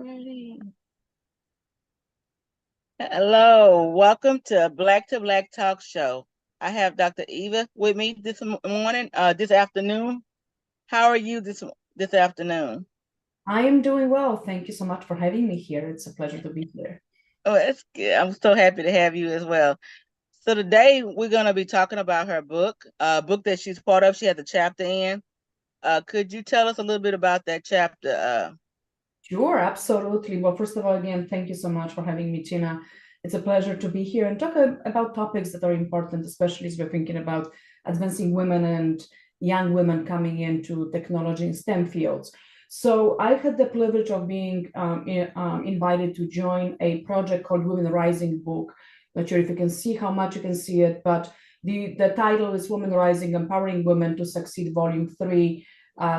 Alrighty. Hello, welcome to Black Talk Show. I have Dr. Eva with me this afternoon. How are you this afternoon? I am doing well. Thank you so much for having me here. It's a pleasure to be here. Oh, that's good. I'm so happy to have you as well. So today we're going to be talking about her book, book that she's part of. She has a chapter in. Could you tell us a little bit about that chapter? Sure, absolutely. Well, first of all, again, thank you so much for having me, Tina. It's a pleasure to be here and talk about topics that are important, especially as we're thinking about advancing women and young women coming into technology and STEM fields. So I had the privilege of being invited to join a project called Women Rising Book. Not sure if you can see how much you can see it, but the title is Women Rising, Empowering Women to Succeed, Volume 3.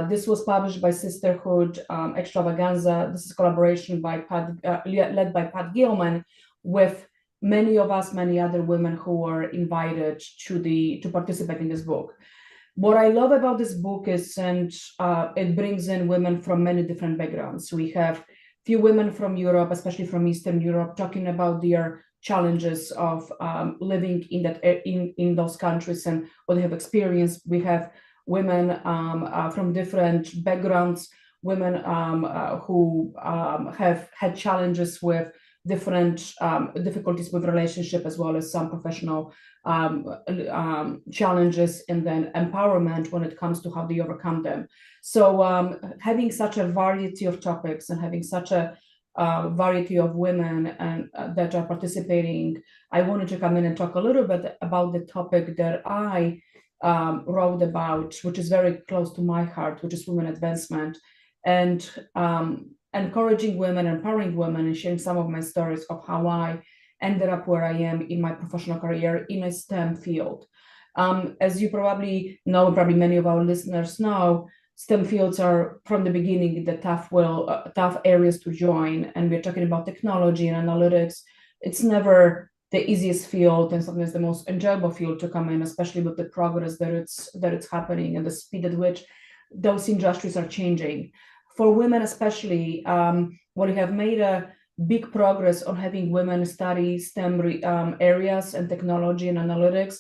This was published by Sisterhood Extravaganza. This is collaboration led by Pat Gilman with many of us, many other women who were invited to participate in this book. What I love about this book is, and it brings in women from many different backgrounds. We have few women from Europe, especially from Eastern Europe, talking about their challenges of living in those countries and what they have experienced. We have women from different backgrounds, women who have had challenges with different difficulties with relationship, as well as some professional challenges, and then empowerment when it comes to how they overcome them. So having such a variety of topics and having such a variety of women and that are participating, I wanted to come in and talk a little bit about the topic that I wrote about, which is very close to my heart, which is women advancement, and encouraging women, empowering women, and sharing some of my stories of how I ended up where I am in my professional career in a STEM field. As you probably know, probably many of our listeners know, STEM fields are from the beginning the tough areas to join, and we're talking about technology and analytics. It's never the easiest field, and sometimes the most enjoyable field to come in, especially with the progress that it's happening and the speed at which those industries are changing. For women, especially, we have made a big progress on having women study STEM areas and technology and analytics.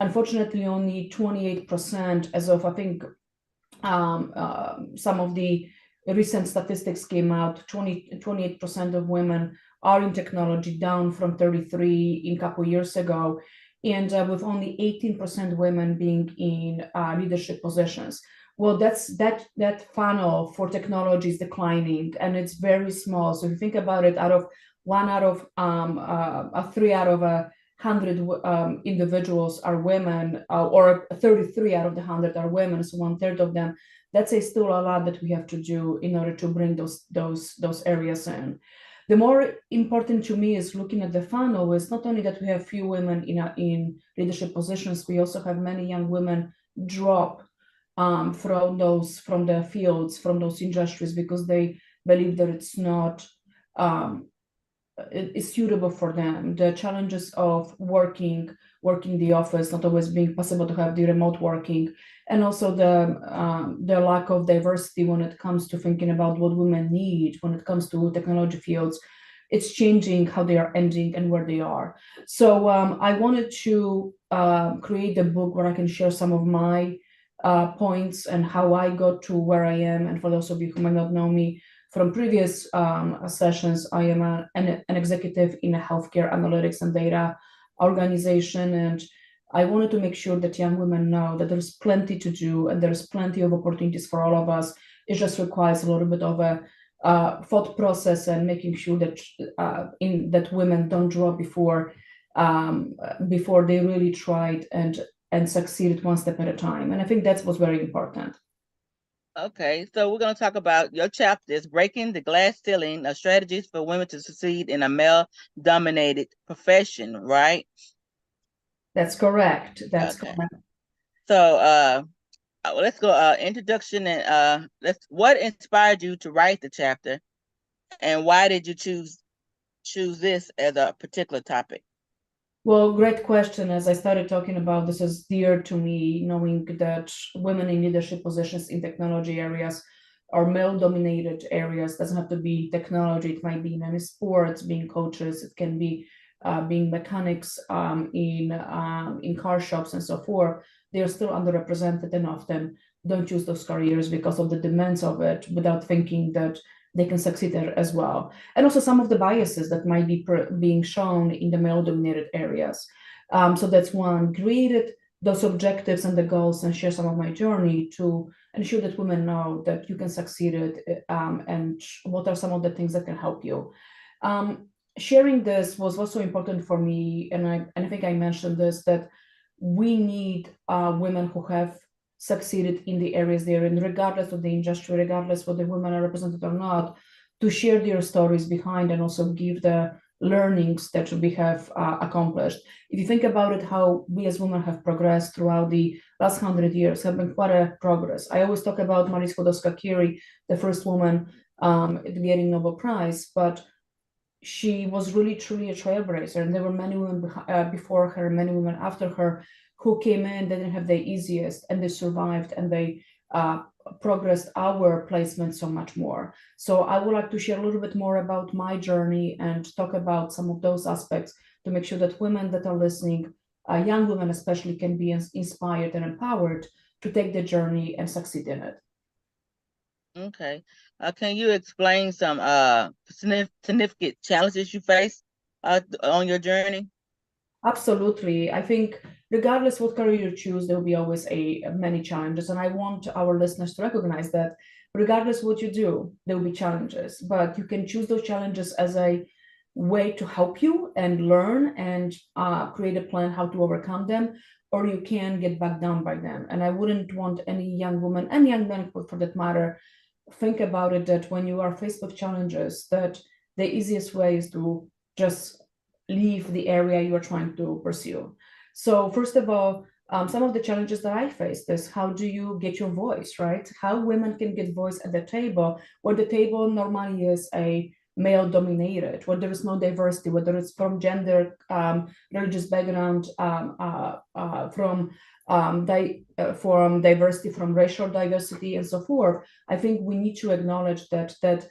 Unfortunately, only 28%, as of I think some of the recent statistics came out, 28% of women are in technology, down from 33 in a couple of years ago, and with only 18% women being in leadership positions. Well, that funnel for technology is declining, and it's very small. So if you think about it, three out of 100 individuals are women, or 33 out of the 100 are women, so 1/3 of them. That's still a lot that we have to do in order to bring those areas in. The more important to me is looking at the funnel is not only that we have few women in leadership positions, we also have many young women drop from the fields, from those industries, because they believe that it's not is suitable for them. The challenges of working the office, not always being possible to have the remote working, and also the lack of diversity when it comes to thinking about what women need when it comes to technology fields. It's changing how they are ending and where they are. So I wanted to create a book where I can share some of my points and how I got to where I am. And for those of you who might not know me from previous sessions, I am an executive in a healthcare analytics and data organization. And I wanted to make sure that young women know that there's plenty to do and there's plenty of opportunities for all of us. It just requires a little bit of a thought process and making sure that that women don't drop before they really tried and succeeded one step at a time. And I think that's what's very important. Okay, so we're going to talk about your chapters, Breaking the Glass Ceiling, Strategies for Women to Succeed in a Male-Dominated Profession, right? That's correct. That's Okay. correct. So let's go introduction and what inspired you to write the chapter, and why did you choose this as a particular topic? Well, great question. As I started talking about, this is dear to me, knowing that women in leadership positions in technology areas or male-dominated areas. Doesn't have to be technology. It might be in any sports, being coaches. It can be being mechanics in car shops and so forth. They are still underrepresented and often don't choose those careers because of the demands of it without thinking that they can succeed there as well. And also some of the biases that might be being shown in the male-dominated areas. So that's one. Created those objectives and the goals and share some of my journey to ensure that women know that you can succeed it, and what are some of the things that can help you. Sharing this was also important for me, and I think I mentioned this, that we need women who have succeeded in the areas they're in, regardless of the industry, regardless whether women are represented or not, to share their stories behind and also give the learnings that we have accomplished. If you think about it, how we as women have progressed throughout the last 100 years, have been quite a progress. I always talk about Marie Skłodowska-Curie, the first woman getting Nobel Prize, but she was really truly a trailblazer, and there were many women before her, many women after her, who came in. They didn't have the easiest, and they survived, and they progressed our placement so much more. So I would like to share a little bit more about my journey and talk about some of those aspects to make sure that women that are listening, young women especially, can be inspired and empowered to take the journey and succeed in it. Okay. Can you explain some significant challenges you face on your journey? Absolutely. I think regardless what career you choose, there will be always many challenges. And I want our listeners to recognize that regardless what you do, there will be challenges, but you can choose those challenges as a way to help you and learn and create a plan how to overcome them, or you can get back down by them. And I wouldn't want any young woman, and young man for that matter, think about it that when you are faced with challenges, that the easiest way is to just leave the area you are trying to pursue. So first of all, some of the challenges that I faced is how do you get your voice, right? How women can get voice at the table, where the table normally is a male dominated, where there is no diversity, whether it's from gender, religious background, from diversity, from racial diversity, and so forth. I think we need to acknowledge that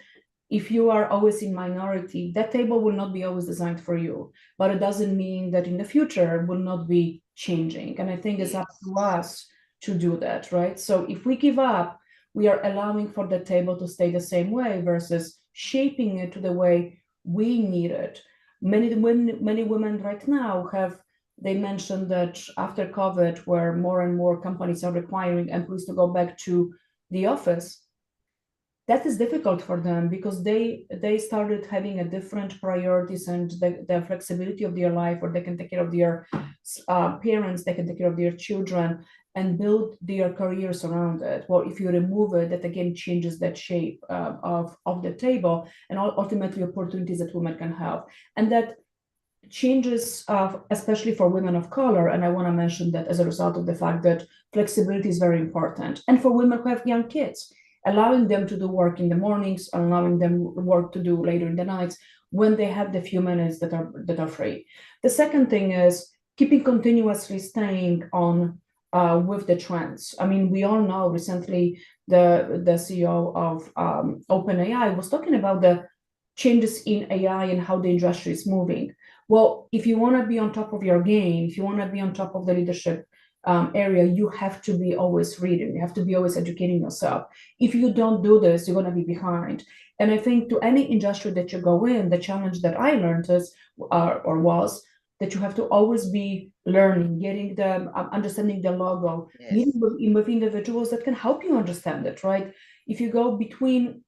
if you are always in minority, that table will not be always designed for you, but it doesn't mean that in the future it will not be changing. And I think it's up to us to do that, right? So if we give up, we are allowing for the table to stay the same way versus shaping it to the way we need it. Many women right now they mentioned that after COVID, where more and more companies are requiring employees to go back to the office, that is difficult for them because they started having a different priorities and the flexibility of their life, where they can take care of their parents, they can take care of their children and build their careers around it. Well, if you remove it, that again changes that shape of the table and ultimately opportunities that women can have. And that changes, especially for women of color. And I want to mention that as a result of the fact that flexibility is very important. And for women who have young kids, allowing them to do work in the mornings, allowing them work to do later in the nights when they have the few minutes that are free. The second thing is keeping continuously staying on with the trends. I mean, we all know recently the CEO of OpenAI was talking about the changes in AI and how the industry is moving. Well, if you want to be on top of your game, if you want to be on top of the leadership area, you have to be always reading. You have to be always educating yourself. If you don't do this, you're going to be behind. And I think to any industry that you go in, the challenge that I learned is, was that you have to always be learning, getting the understanding the logo, meeting with individuals that can help you understand it, right? If you go between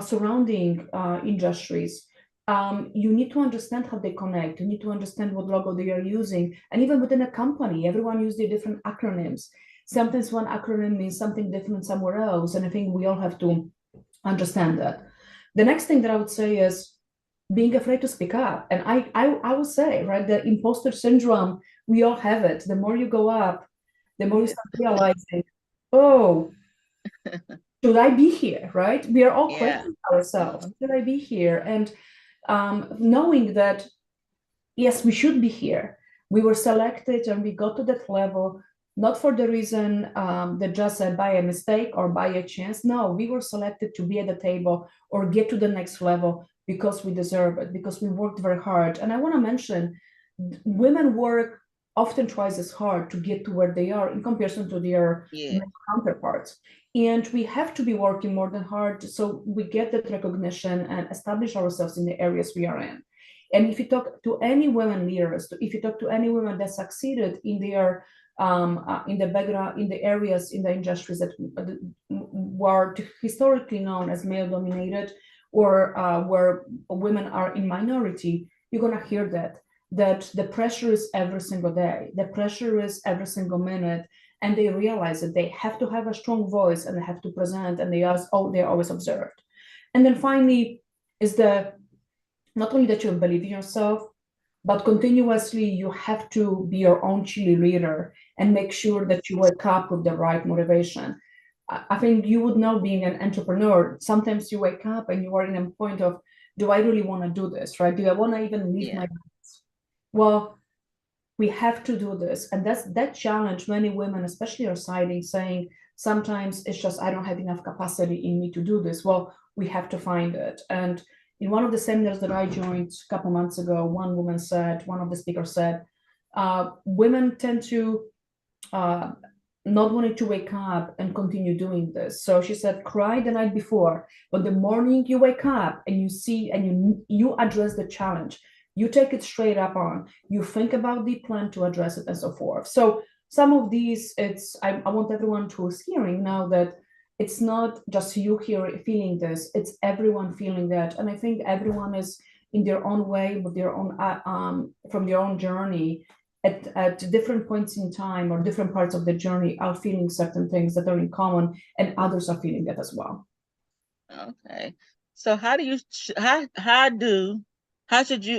surrounding industries, you need to understand how they connect. You need to understand what logo they are using. And even within a company, everyone uses their different acronyms. Sometimes one acronym means something different somewhere else. And I think we all have to understand that. The next thing that I would say is being afraid to speak up. And I would say, right, the imposter syndrome, we all have it. The more you go up, the more you start realizing, oh, should I be here, right? We are all questioning ourselves. Should I be here? And knowing that, yes, we should be here. We were selected and we got to that level. not for the reason that just said by a mistake or by a chance. No, we were selected to be at the table or get to the next level because we deserve it, because we worked very hard. And I want to mention, women work often twice as hard to get to where they are in comparison to their Yeah. male counterparts. And we have to be working more than hard so we get that recognition and establish ourselves in the areas we are in. And if you talk to any women leaders, if you talk to any women that succeeded in their in the background, in the areas, in the industries that were historically known as male dominated, or where women are in minority, you're going to hear that the pressure is every single day, the pressure is every single minute, and they realize that they have to have a strong voice and they have to present, and they're always observed. And then finally is the not only that you believe in yourself, but continuously you have to be your own cheerleader and make sure that you wake up with the right motivation. I think you would know, being an entrepreneur, sometimes you wake up and you are in a point of, do I really want to do this, right? Do I want to even leave Yeah. my house? Well, we have to do this. And that's that challenge many women, especially, are citing, saying sometimes it's just, I don't have enough capacity in me to do this. Well, we have to find it. And in one of the seminars that I joined a couple months ago, one of the speakers said, women tend to uh, not wanting to wake up and continue doing this. So she said, cry the night before, but the morning you wake up and you see and you address the challenge, you take it straight up on, you think about the plan to address it and so forth. So some of these, I want everyone who's hearing now that it's not just you here feeling this, it's everyone feeling that. And I think everyone is in their own way, with their own from their own journey, at different points in time or different parts of the journey, are feeling certain things that are in common, and others are feeling that as well. Okay. So how do you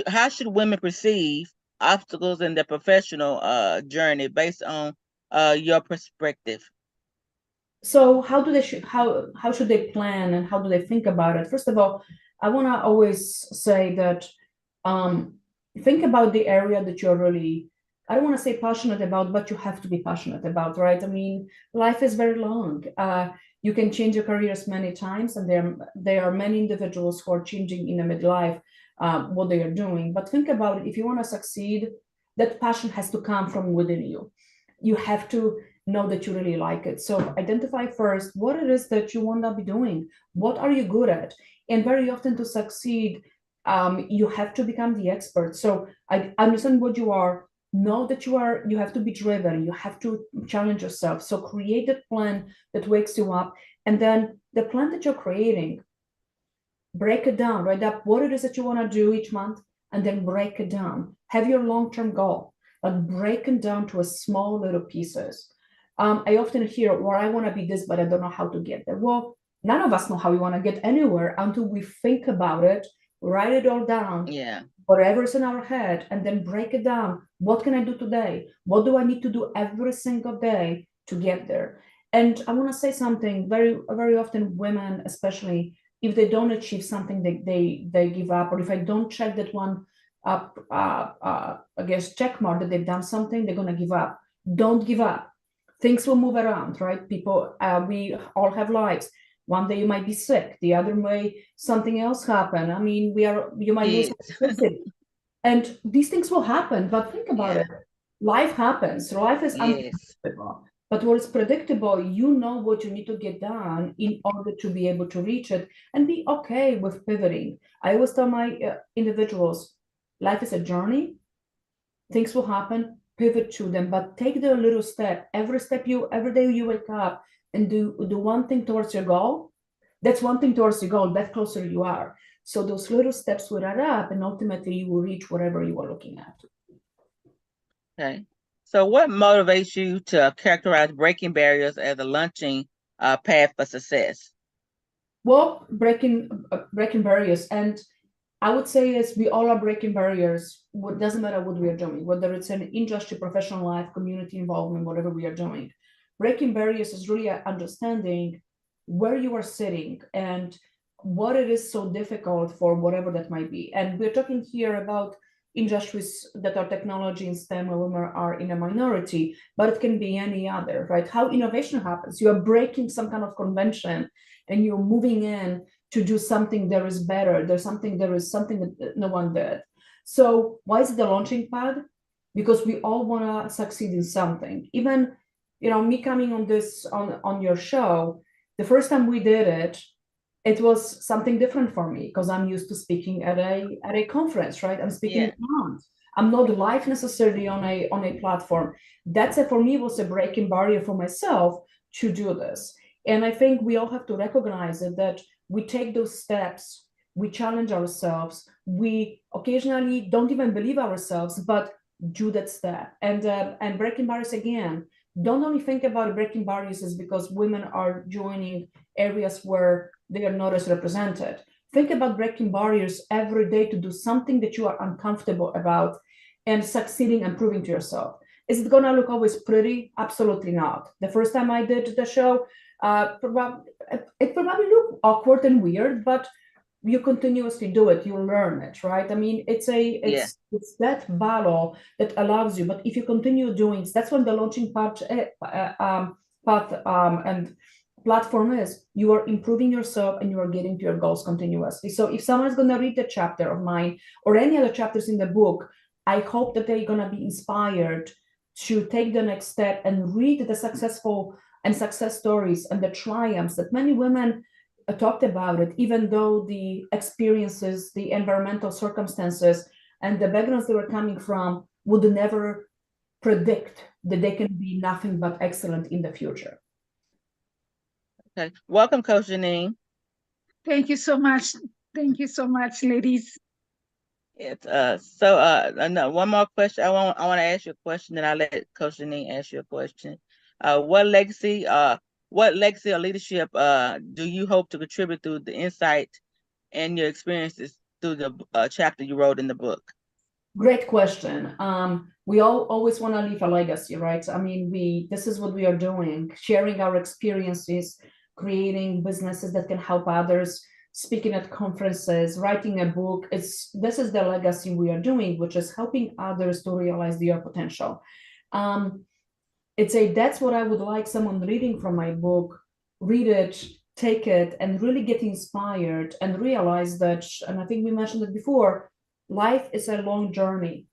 how should women perceive obstacles in their professional journey based on your perspective? So how do they how should they plan and how do they think about it? First of all, I want to always say that um, think about the area that you're really, I don't want to say passionate about, but you have to be passionate about, right? I mean, life is very long. You can change your careers many times, and there are many individuals who are changing in the midlife what they are doing. But think about it: if you want to succeed, that passion has to come from within you. You have to know that you really like it. So identify first what it is that you want to be doing. What are you good at? And very often, to succeed, you have to become the expert. So I understand what you are. Know that you have to be driven. You have to challenge yourself. So create that plan that wakes you up. And then the plan that you're creating, break it down, write up what it is that you want to do each month, and then break it down. Have your long-term goal, but break it down to a small little pieces. I often hear, well, I want to be this, but I don't know how to get there. Well, none of us know how we want to get anywhere until we think about it, write it all down, Yeah. whatever's in our head, and then break it down. What can I do today? What do I need to do every single day to get there? And I want to say something, very, very often women, especially, if they don't achieve something, they give up. Or if I don't check that one up, I guess, check mark that they've done something, they're going to give up. Don't give up. Things will move around, right? People, we all have lives. One day you might be sick, the other way something else happen. I mean, you might lose Yes. electricity, and these things will happen. But think about Yeah. it: life happens. Life is Yes. unpredictable. But what's predictable, you know what you need to get done in order to be able to reach it, and be okay with pivoting. I always tell my individuals, life is a journey. Things will happen. Pivot to them, but take the little step. Every day you wake up and do one thing towards your goal. That's one thing towards your goal. That closer you are. So those little steps will add up, and ultimately you will reach whatever you are looking at. Okay. So what motivates you to characterize breaking barriers as a launching path for success? Well, breaking barriers, and I would say is we all are breaking barriers. What doesn't matter what we are doing, whether it's an industry, professional life, community involvement, whatever we are doing. Breaking barriers is really understanding where you are sitting and what it is so difficult for whatever that might be. And we're talking here about industries that are technology and STEM where women are in a minority, but it can be any other, right? How innovation happens. You are breaking some kind of convention and you're moving in to do something that is better. There is something that no one did. So why is it the launching pad? Because we all want to succeed in something. Even, me coming on this on your show, the first time we did it, it was something different for me because I'm used to speaking at a conference, right? I'm speaking around. I'm not live necessarily on a platform. For me was a breaking barrier for myself to do this. And I think we all have to recognize it, that we take those steps, we challenge ourselves, we occasionally don't even believe ourselves, but do that step. And breaking barriers again, don't only think about breaking barriers is because women are joining areas where they are not as represented. Think about breaking barriers every day to do something that you are uncomfortable about and succeeding and proving to yourself. Is it gonna look always pretty? Absolutely not. The first time I did the show, it probably looked awkward and weird, but you continuously do it, you learn it, right? I mean, it's that battle that allows you. But if you continue doing, that's when the launching path and platform is. You are improving yourself and you are getting to your goals continuously. So if someone's going to read the chapter of mine or any other chapters in the book, I hope that they're going to be inspired to take the next step and read the successful and success stories and the triumphs that many women talked about it, even though the experiences, the environmental circumstances, and the backgrounds they were coming from would never predict that they can be nothing but excellent in the future. Okay. Welcome, Coach Janine. Thank you so much. Thank you so much, ladies. It's no, one more question. I want to ask you a question, then I'll let Coach Janine ask you a question. What legacy or leadership do you hope to contribute through the insight and your experiences through the chapter you wrote in the book? Great question. We all always want to leave a legacy, right? I mean, this is what we are doing, sharing our experiences, creating businesses that can help others, speaking at conferences, writing a book. This is the legacy we are doing, which is helping others to realize their potential. That's what I would like someone reading from my book, read it, take it, and really get inspired and realize that, and I think we mentioned it before, life is a long journey.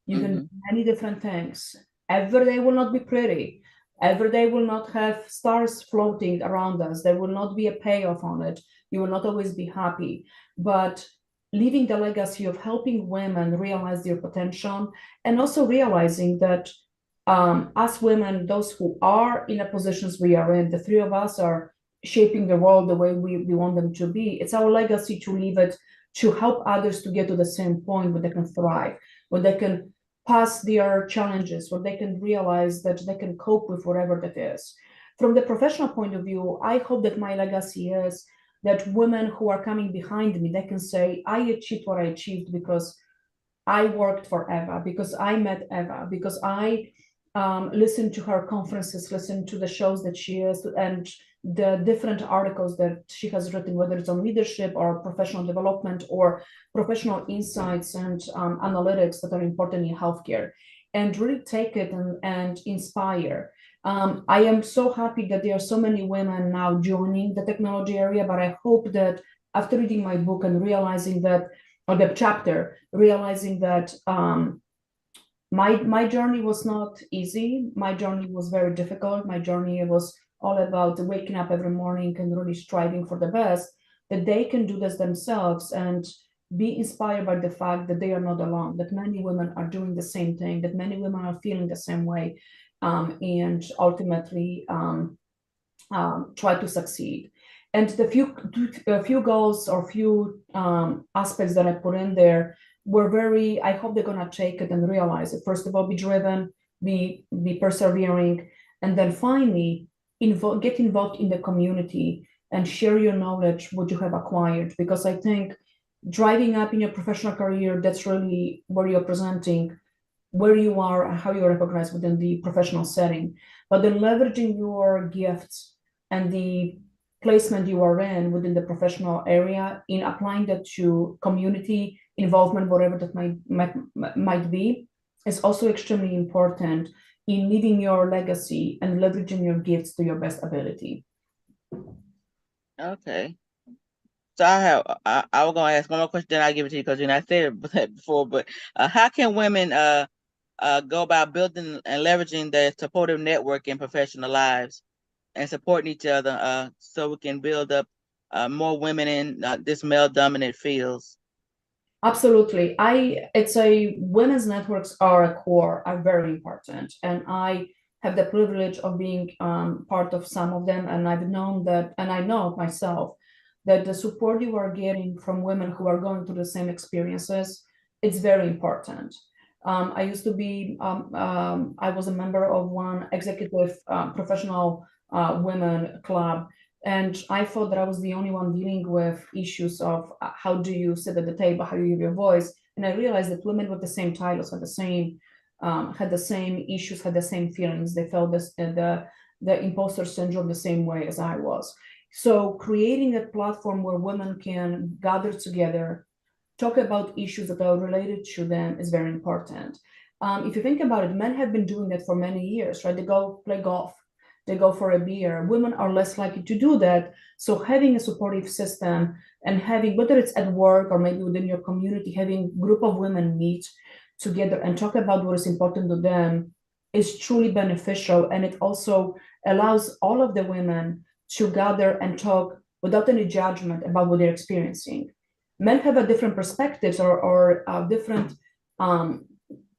You can do many different things. Every day will not be pretty. Every day will not have stars floating around us. There will not be a payoff on it. You will not always be happy. But leaving the legacy of helping women realize their potential, and also realizing that us women, those who are in the positions we are in, the three of us are shaping the world the way we want them to be. It's our legacy to leave it, to help others to get to the same point where they can thrive, where they can pass their challenges, where they can realize that they can cope with whatever that is. From the professional point of view, I hope that my legacy is that women who are coming behind me, they can say, I achieved what I achieved because I worked for Ewa, because I met Ewa, because I listened to her conferences, listened to the shows that she is, and the different articles that she has written, whether it's on leadership or professional development or professional insights and analytics that are important in healthcare, and really take it and inspire. I am so happy that there are so many women now joining the technology area, but I hope that after reading my book and realizing that, or the chapter, realizing that my journey was not easy. My journey was very difficult. My journey was all about waking up every morning and really striving for the best, that they can do this themselves and be inspired by the fact that they are not alone, that many women are doing the same thing, that many women are feeling the same way, and ultimately try to succeed. And the few goals or few aspects that I put in there were I hope they're gonna take it and realize it. First of all, be driven, be persevering, and then finally get involved in the community and share your knowledge, what you have acquired. Because I think driving up in your professional career, that's really where you're presenting where you are and how you're recognized within the professional setting. But then leveraging your gifts and the placement you are in within the professional area in applying that to community involvement, whatever that might be, is also extremely important in leaving your legacy and leveraging your gifts to your best ability. Okay. So I was gonna ask one more question, then I'll give it to you because I said it before. But how can women go about building and leveraging their supportive network in professional lives and supporting each other so we can build up more women in this male dominant fields? Absolutely. It's a women's networks are a core, are very important. And I have the privilege of being part of some of them. And I've known that, and I know myself, that the support you are getting from women who are going through the same experiences, it's very important. I used to be, I was a member of one executive professional women club, and I thought that I was the only one dealing with issues of how do you sit at the table, how you give your voice. And I realized that women with the same titles had the same issues, had the same feelings. They felt the imposter syndrome the same way as I was. So creating a platform where women can gather together, talk about issues that are related to them is very important. If you think about it, men have been doing that for many years, right? They go play golf, they go for a beer. Women are less likely to do that. So having a supportive system and having, whether it's at work or maybe within your community, having a group of women meet together and talk about what is important to them is truly beneficial. And it also allows all of the women to gather and talk without any judgment about what they're experiencing. Men have a different perspectives or different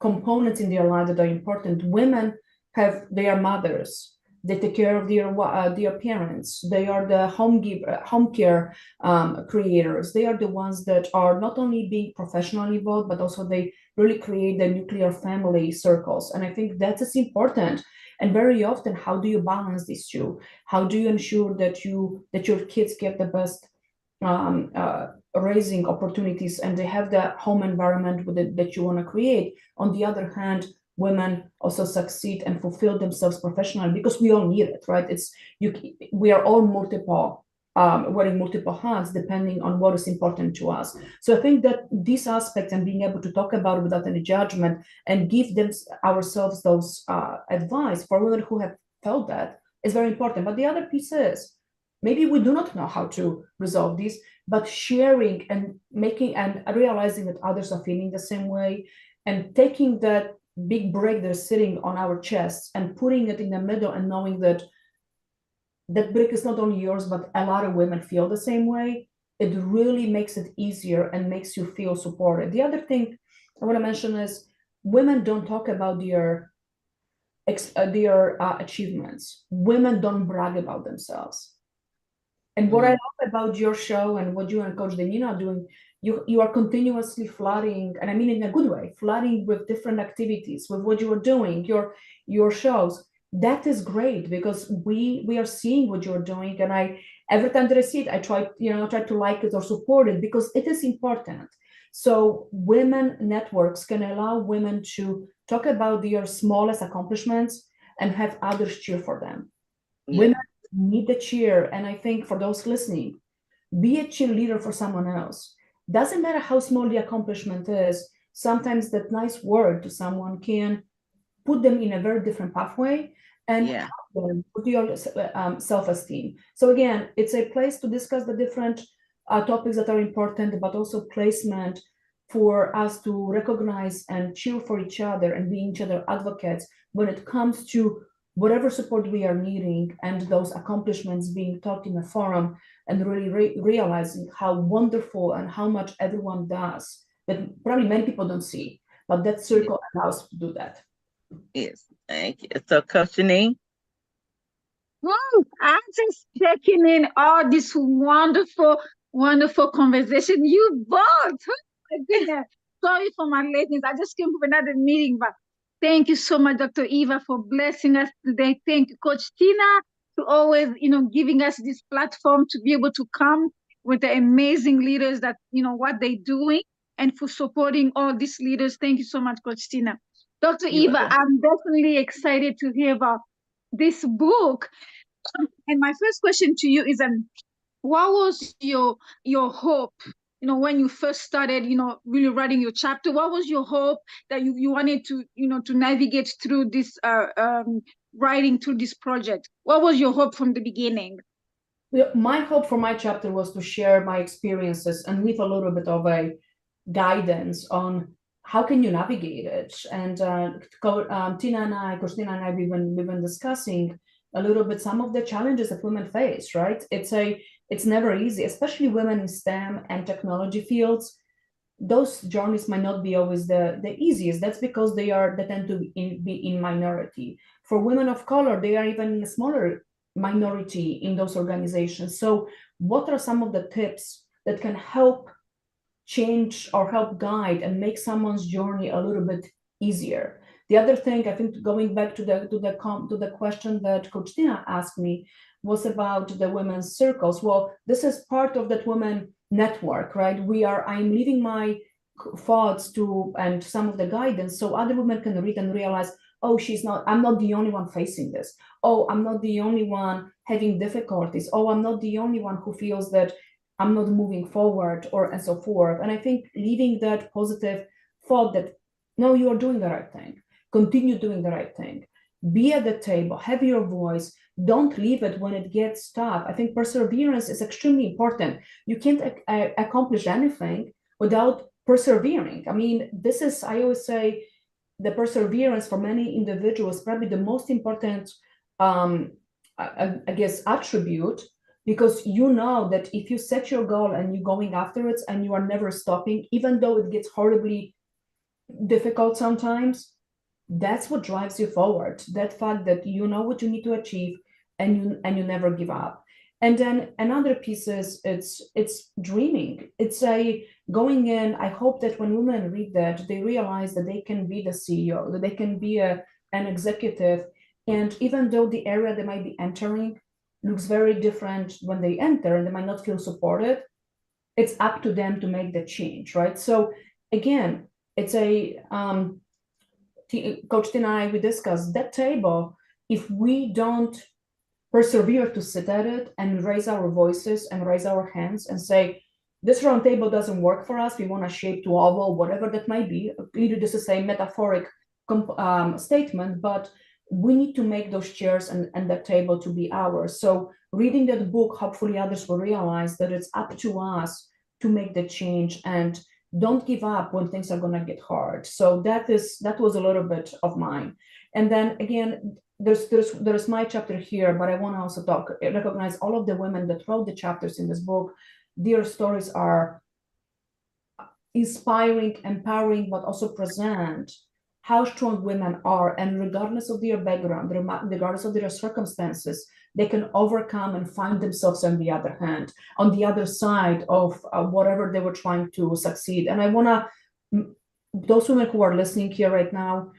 components in their life that are important. Women have their mothers. They take care of their parents. They are the home care creators. They are the ones that are not only being professionally involved, but also they really create the nuclear family circles. And I think that is important. And very often, how do you balance these two? How do you ensure that your kids get the best raising opportunities and they have the home environment that you want to create? On the other hand, women also succeed and fulfill themselves professionally because we all need it, right? We are all wearing multiple hats depending on what is important to us. So I think that these aspects and being able to talk about it without any judgment and give them ourselves those advice for women who have felt that is very important. But the other piece is maybe we do not know how to resolve these, but sharing and making and realizing that others are feeling the same way and taking that big break that's sitting on our chests and putting it in the middle and knowing that that brick is not only yours, but a lot of women feel the same way. It really makes it easier and makes you feel supported. The other thing I want to mention is women don't talk about their achievements. Women don't brag about themselves. And what I love about your show and what you and Coach Denina are doing, you are continuously flooding, and I mean in a good way, flooding with different activities, with what you are doing, your shows. That is great because we are seeing what you're doing, and every time that I see it, I try to like it or support it because it is important. So women networks can allow women to talk about their smallest accomplishments and have others cheer for them. Yeah. Women need the cheer, and I think for those listening, be a cheerleader for someone else. Doesn't matter how small the accomplishment is. Sometimes that nice word to someone can put them in a very different pathway and help them with your self-esteem. So again, it's a place to discuss the different topics that are important, but also placement for us to recognize and cheer for each other and be each other advocates when it comes to whatever support we are needing and those accomplishments being taught in a forum and really realizing how wonderful and how much everyone does that probably many people don't see, but that circle allows us to do that. Yes, thank you. So, Coach Janine? I'm just checking in all this wonderful, wonderful conversation. You both. Oh my goodness. Sorry for my lateness. I just came from another meeting, but thank you so much, Dr. Eva, for blessing us today. Thank you, Coach Tina, for always, giving us this platform to be able to come with the amazing leaders that, what they're doing and for supporting all these leaders. Thank you so much, Coach Tina. Dr. Eva, I'm definitely excited to hear about this book. And my first question to you is, what was your hope, when you first started, really writing your chapter? What was your hope that you wanted to, to navigate through this, writing through this project? What was your hope from the beginning? My hope for my chapter was to share my experiences and with a little bit of a guidance on how can you navigate it. And Tina and I, Christina and I, we've been discussing a little bit some of the challenges that women face, right? It's never easy, especially women in STEM and technology fields. Those journeys might not be always the easiest. That's because they tend to be in minority. For women of color, they are even in a smaller minority in those organizations. So what are some of the tips that can help change or help guide and make someone's journey a little bit easier? The other thing, I think, going back to the question that Coach Tina asked me, was about the women's circles. Well, this is part of that women network, right? I'm leaving my thoughts to and some of the guidance so other women can read and realize, oh, I'm not the only one facing this. Oh, I'm not the only one having difficulties. Oh, I'm not the only one who feels that I'm not moving forward, and so forth. And I think leaving that positive thought that, no, you are doing the right thing. Continue doing the right thing. Be at the table, have your voice. Don't leave it when it gets tough. I think perseverance is extremely important. You can't accomplish anything without persevering. I mean, I always say, the perseverance for many individuals probably the most important, I guess, attribute, because you know that if you set your goal and you're going after it and you are never stopping, even though it gets horribly difficult sometimes, that's what drives you forward. That fact that you know what you need to achieve and you never give up. And then another piece is it's dreaming. It's going in. I hope that when women read that, they realize that they can be the CEO, that they can be an executive. And even though the area they might be entering looks very different when they enter and they might not feel supported, it's up to them to make the change, right? So again, it's Coach Tina and I, we discussed that table. If we don't persevere to sit at it and raise our voices and raise our hands and say, this round table doesn't work for us, we want to shape to oval, whatever that might be. Clearly, this is a metaphoric statement, but we need to make those chairs and that table to be ours. So reading that book, hopefully others will realize that it's up to us to make the change and don't give up when things are going to get hard. So that was a little bit of mine. And then again, there's my chapter here, but I want to also recognize all of the women that wrote the chapters in this book. Their stories are inspiring, empowering, but also present how strong women are, and regardless of their background, regardless of their circumstances, they can overcome and find themselves on the other side of whatever they were trying to succeed. And I want to, those women who are listening here right now,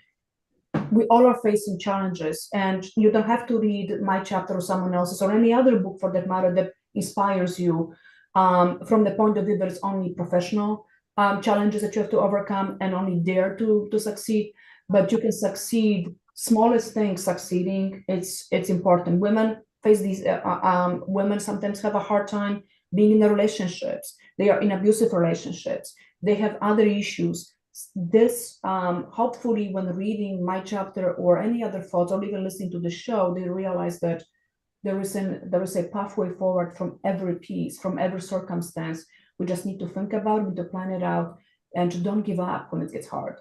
we all are facing challenges, and you don't have to read my chapter or someone else's or any other book for that matter that inspires you from the point of view that it's only professional challenges that you have to overcome and only dare to succeed. But you can succeed, smallest things succeeding. It's important. Women face these, women sometimes have a hard time being in the relationships. They are in abusive relationships. They have other issues. This, hopefully when reading my chapter or any other thoughts or even listening to the show, they realize that there is a pathway forward from every piece, from every circumstance. We just need to think about it, need to plan it out, and don't give up when it gets hard.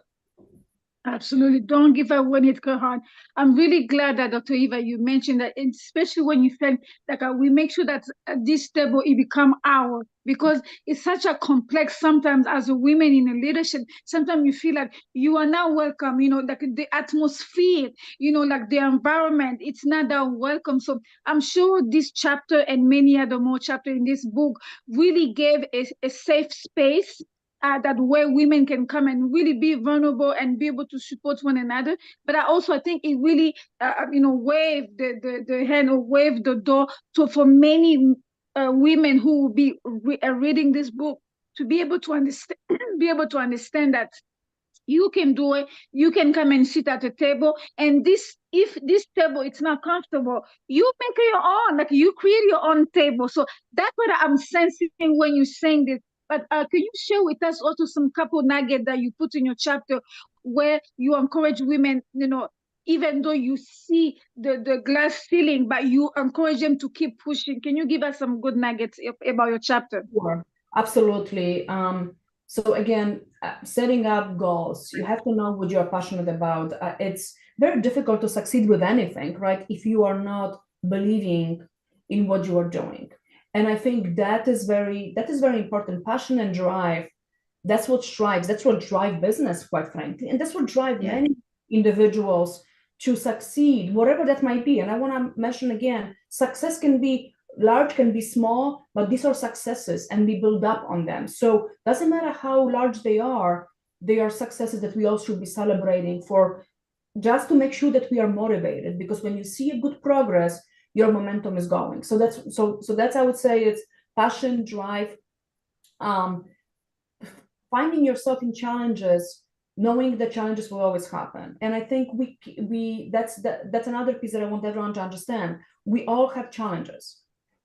Absolutely. Don't give up when it gets hard. I'm really glad that Dr. Eva, you mentioned that, especially when you felt like we make sure that this table, it become ours, because it's such a complex, sometimes as a women in a leadership, sometimes you feel like you are not welcome, like the atmosphere, like the environment, it's not that welcome. So I'm sure this chapter and many other more chapters in this book really gave a safe space that where women can come and really be vulnerable and be able to support one another. But I think it really, waved the hand or waved the door for many women who will be reading this book to be able to understand, be able to understand that you can do it. You can come and sit at a table, and if this table it's not comfortable, you make your own. Like you create your own table. So that's what I'm sensing when you're saying this. But can you share with us also some couple nuggets that you put in your chapter where you encourage women, even though you see the glass ceiling, but you encourage them to keep pushing? Can you give us some good nuggets about your chapter? Sure, absolutely. So again, setting up goals, you have to know what you're passionate about. It's very difficult to succeed with anything, right? If you are not believing in what you are doing. And I think that is very important. Passion and drive, that's what drive business, quite frankly. And that's what drive many individuals to succeed, whatever that might be. And I want to mention again, success can be large, can be small, but these are successes and we build up on them. So doesn't matter how large they are successes that we all should be celebrating for, just to make sure that we are motivated, because when you see a good progress, your momentum is going. So that's I would say it's passion, drive, finding yourself in challenges, knowing that challenges will always happen. And I think that's another piece that I want everyone to understand. We all have challenges.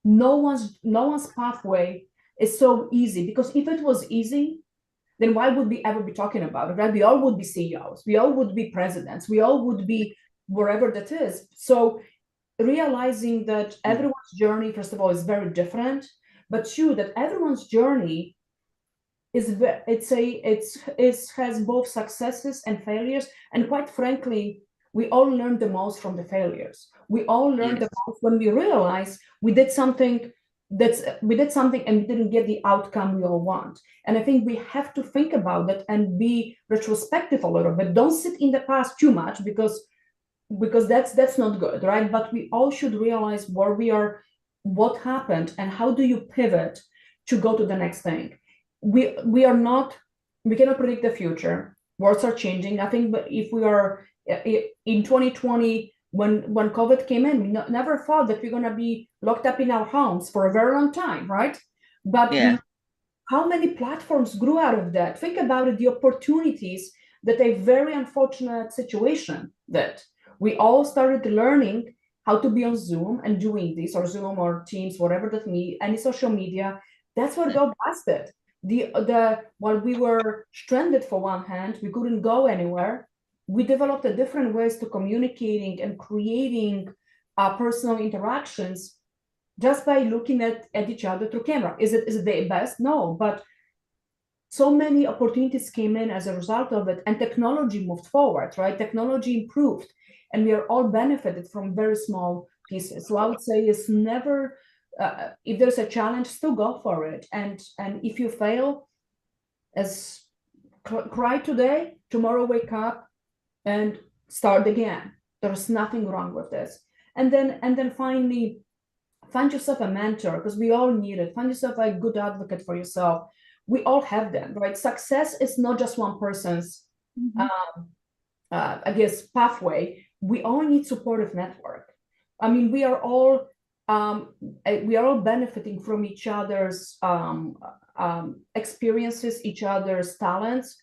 No one's pathway is so easy, because if it was easy, then why would we ever be talking about it, right? We all would be CEOs, we all would be presidents, we all would be wherever that is. So realizing that everyone's journey, first of all, is very different, but two, that everyone's journey has both successes and failures, and quite frankly, we all learn the most from the failures. We all learn the most when we realize we did something and we didn't get the outcome we all want. And I think we have to think about that and be retrospective a little bit. Don't sit in the past too much, because that's not good, right? But we all should realize where we are, what happened, and how do you pivot to go to the next thing. We cannot predict the future. Worlds are changing. I think, but if we are in 2020, when COVID came in, we never thought that we're going to be locked up in our homes for a very long time, right? But how many platforms grew out of that? Think about it, the opportunities that a very unfortunate situation that we all started learning how to be on Zoom and doing this, or Zoom or Teams, whatever that means, any social media. That's what got busted. While we were stranded for one hand, we couldn't go anywhere. We developed a different ways to communicating and creating personal interactions just by looking at each other through camera. Is it the best? No, but so many opportunities came in as a result of it, and technology moved forward, right? Technology improved, and we are all benefited from very small pieces. So I would say it's never, if there's a challenge, still go for it. And if you fail, cry today, tomorrow wake up and start again. There's nothing wrong with this. And then finally, find yourself a mentor, because we all need it. Find yourself a good advocate for yourself. We all have them, right? Success is not just one person's, I guess, pathway. We all need supportive network. I mean, we are all benefiting from each other's experiences, each other's talents.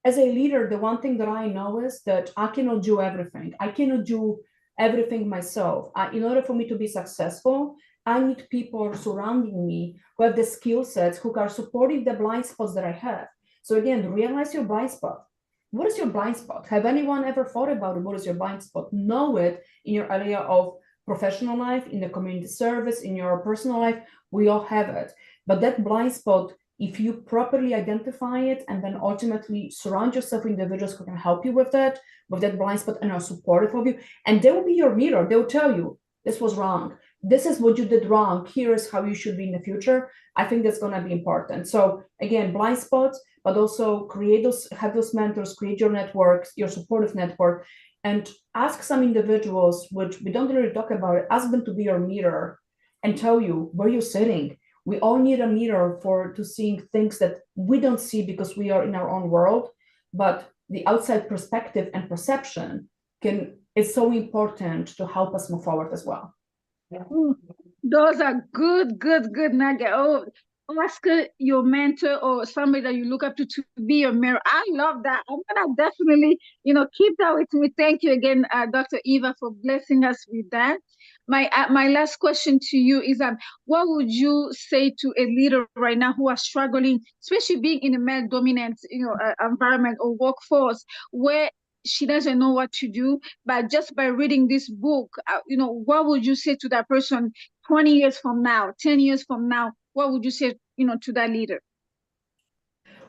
As a leader, the one thing that I know is that I cannot do everything. I cannot do everything myself. In order for me to be successful, I need people surrounding me who have the skill sets, who are supporting the blind spots that I have. So again, realize your blind spot. What is your blind spot? Have anyone ever thought about it? What is your blind spot? Know it in your area of professional life, in the community service, in your personal life. We all have it. But that blind spot, if you properly identify it and then ultimately surround yourself with individuals who can help you with that blind spot and are supportive of you, and they will be your mirror. They will tell you, this was wrong. This is what you did wrong. Here is how you should be in the future. I think that's going to be important. So again, blind spots, but also have those mentors, create your networks, your supportive network, and ask some individuals, which we don't really talk about it, ask them to be your mirror and tell you where you're sitting. We all need a mirror to seeing things that we don't see because we are in our own world, but the outside perspective and perception is so important to help us move forward as well. Those are good nugget. ask your mentor or somebody that you look up to be your mirror. I love that. I'm gonna definitely, keep that with me. Thank you again, Dr. Ewa, for blessing us with that. My last question to you is what would you say to a leader right now who are struggling, especially being in a male dominant, environment or workforce where she doesn't know what to do, but just by reading this book, what would you say to that person 20 years from now, 10 years from now? What would you say, to that leader?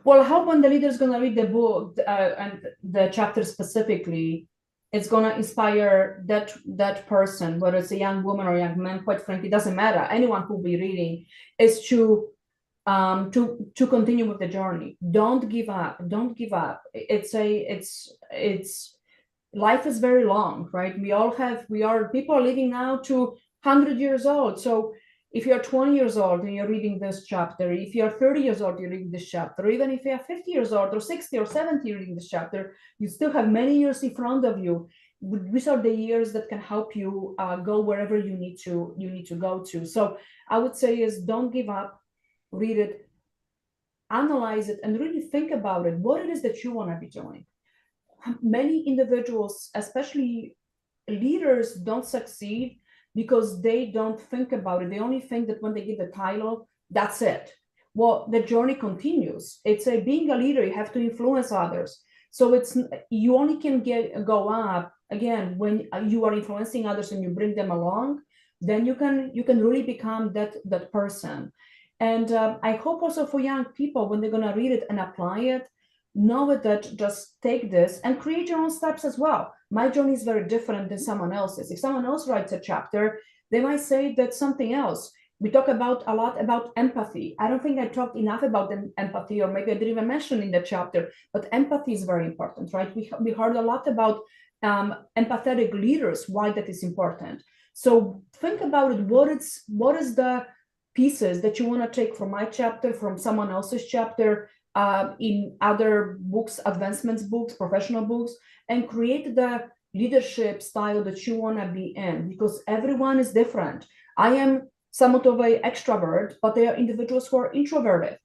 Well, I hope when the leader is going to read the book and the chapter specifically, it's going to inspire that person, whether it's a young woman or a young man. Quite frankly, it doesn't matter. Anyone who will be reading is to continue with the journey. Don't give up. Don't give up. It's life is very long, right? People are living now to 100 years old. So if you're 20 years old and you're reading this chapter, if you're 30 years old, you're reading this chapter, even if you're 50 years old or 60 or 70 reading this chapter, you still have many years in front of you. These are the years that can help you go wherever you need to go to. So I would say is don't give up, read it, analyze it, and really think about it, what it is that you want to be doing. Many individuals, especially leaders, don't succeed because they don't think about it. They only think that when they get the title, that's it. Well, the journey continues. It's being a leader, you have to influence others. So you only can go up again when you are influencing others and you bring them along. Then you can really become that person. And I hope also for young people, when they're going to read it and apply it, know it that just take this and create your own steps as well. My journey is very different than someone else's. If someone else writes a chapter, they might say that's something else. We talk a lot about empathy. I don't think I talked enough about empathy, or maybe I didn't even mention in the chapter, but empathy is very important, right? We heard a lot about empathetic leaders, why that is important. So think about it. What is the pieces that you want to take from my chapter, from someone else's chapter, in other books, advancements books, professional books, and create the leadership style that you want to be in, because everyone is different. I am somewhat of an extrovert, but there are individuals who are introverted.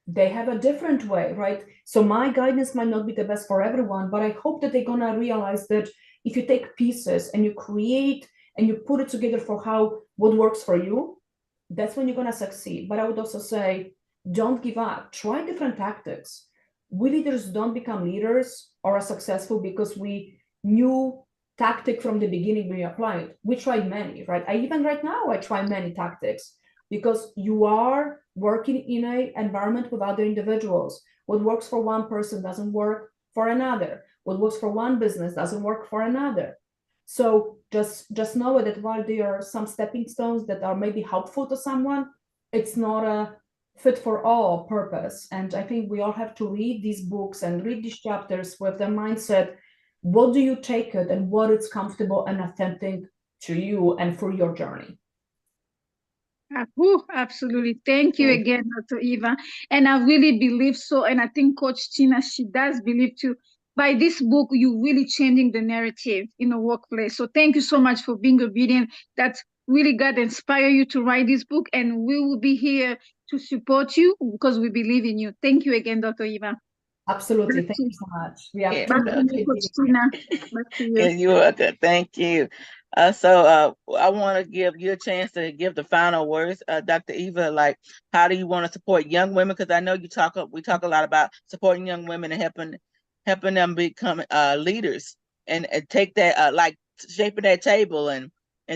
They have a different way, right? So my guidance might not be the best for everyone, but I hope that they're going to realize that if you take pieces and you create and you put it together for what works for you, that's when you're going to succeed. But I would also say, don't give up. Try different tactics. We leaders don't become leaders or are successful because we knew tactic from the beginning when we applied. We tried many, right? Even right now, I try many tactics because you are working in an environment with other individuals. What works for one person doesn't work for another. What works for one business doesn't work for another. So just know that while there are some stepping stones that are maybe helpful to someone, it's not a fit for all purpose. And I think we all have to read these books and read these chapters with the mindset, what do you take it and what is comfortable and authentic to you and for your journey. Absolutely. Thank you again, Dr. Ewa. And I really believe so. And I think Coach Tina, she does believe too. By this book, you're really changing the narrative in the workplace. So thank you so much for being obedient. That's really God inspire you to write this book. And we will be here to support you because we believe in you. Thank you again, Dr. Ewa. Absolutely. Thank you so much. We are Back to you, Coach Tina. Back to you. Yeah, you are good. Thank you. I want to give you a chance to give the final words, Dr. Ewa. Like, how do you want to support young women? Because I know we talk a lot about supporting young women and helping them become leaders and take that like shaping that table and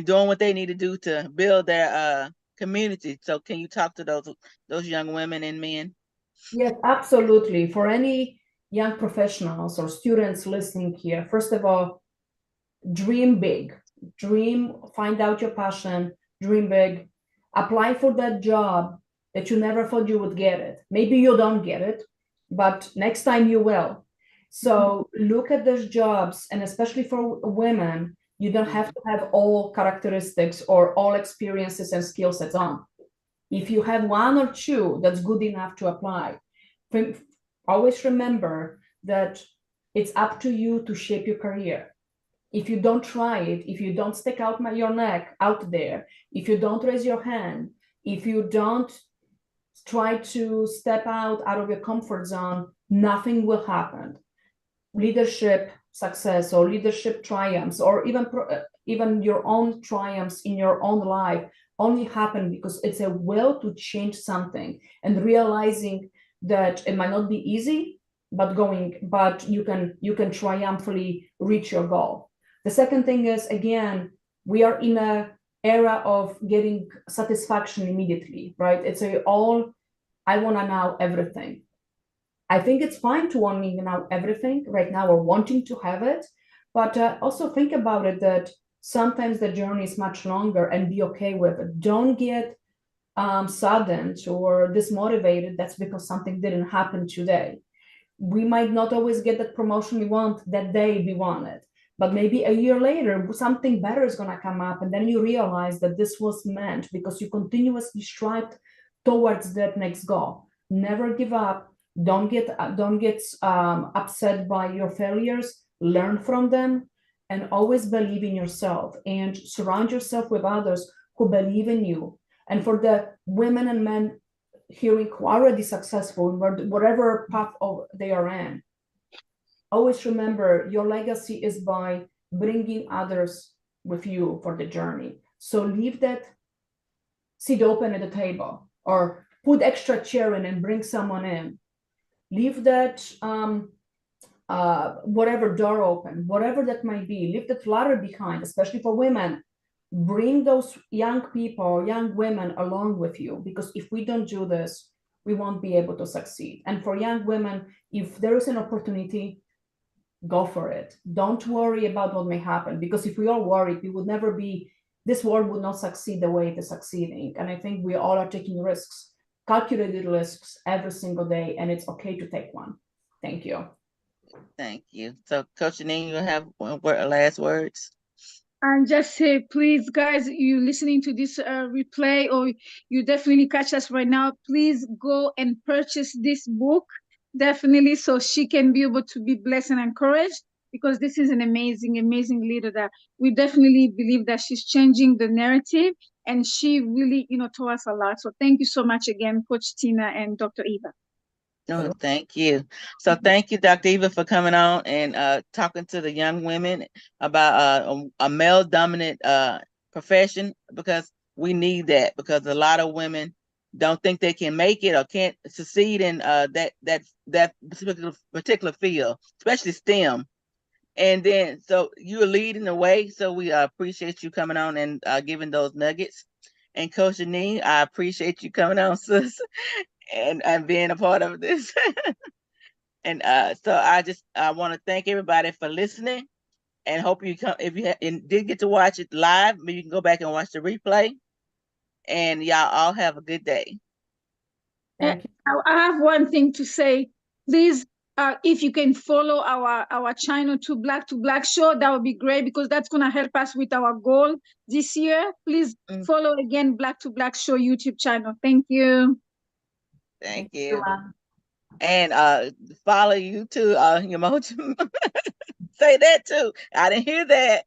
doing what they need to do to build their community. So, can you talk to those young women and men? Yes, absolutely. For any young professionals or students listening here, first of all, dream big. Find out your passion, dream big, apply for that job that you never thought you would get it. Maybe you don't get it, but next time you will. So look at those jobs, and especially for women, you don't have to have all characteristics or all experiences and skill sets on. If you have one or two, that's good enough to apply. Always remember that it's up to you to shape your career. If you don't try it, if you don't stick out your neck out there, if you don't raise your hand, if you don't try to step out of your comfort zone, nothing will happen. Leadership success or leadership triumphs, or even your own triumphs in your own life, only happen because it's a will to change something and realizing that it might not be easy, but you can triumphantly reach your goal. The second thing is, again, we are in a era of getting satisfaction immediately, right? It's I want to know everything. I think it's fine to wanting to know everything right now or wanting to have it, but also think about it that sometimes the journey is much longer, and be okay with it. Don't get saddened or dismotivated. That's because something didn't happen today. We might not always get that promotion we want that day we want it, but maybe a year later something better is going to come up, and then you realize that this was meant because you continuously strived towards that next goal. Never give up. Don't get upset by your failures. Learn from them, and always believe in yourself, and surround yourself with others who believe in you. And for the women and men hearing who are already successful in whatever path they are in, always remember your legacy is by bringing others with you for the journey. So leave that seat open at the table, or put extra chair in and bring someone in. Leave that whatever door open, whatever that might be. Leave that ladder behind, especially for women. Bring those young people, young women along with you, because if we don't do this, we won't be able to succeed. And for young women, if there is an opportunity, go for it. Don't worry about what may happen, because if we are worried, we would never be, this world would not succeed the way it is succeeding. And I think we all are taking risks, calculated risks every single day, and it's okay to take one. Thank you. Thank you. So, Coach Janine, you have last words? And just say, please, guys, you listening to this replay, or you definitely catch us right now, please go and purchase this book, definitely, so she can be able to be blessed and encouraged, because this is an amazing, amazing leader that we definitely believe that she's changing the narrative, and she really, taught us a lot. So thank you so much again, Coach Tina and Dr. Eva. Oh, thank you. So thank you, Dr. Eva, for coming on and talking to the young women about a male-dominant profession, because we need that, because a lot of women don't think they can make it or can't succeed in that particular field, especially STEM. And then, so you're leading the way. So we appreciate you coming on and giving those nuggets. And Coach Janine, I appreciate you coming on, sis, and being a part of this. And so I want to thank everybody for listening, and hope you come, if you did get to watch it live, maybe you can go back and watch the replay. And y'all all have a good day. Thank you. I have one thing to say. Please, if you can follow our channel to Black Show, that would be great, because that's going to help us with our goal this year. Please follow again Black Show YouTube channel. Thank you. Thank you. And follow you too, Yamoji. Say that too. I didn't hear that.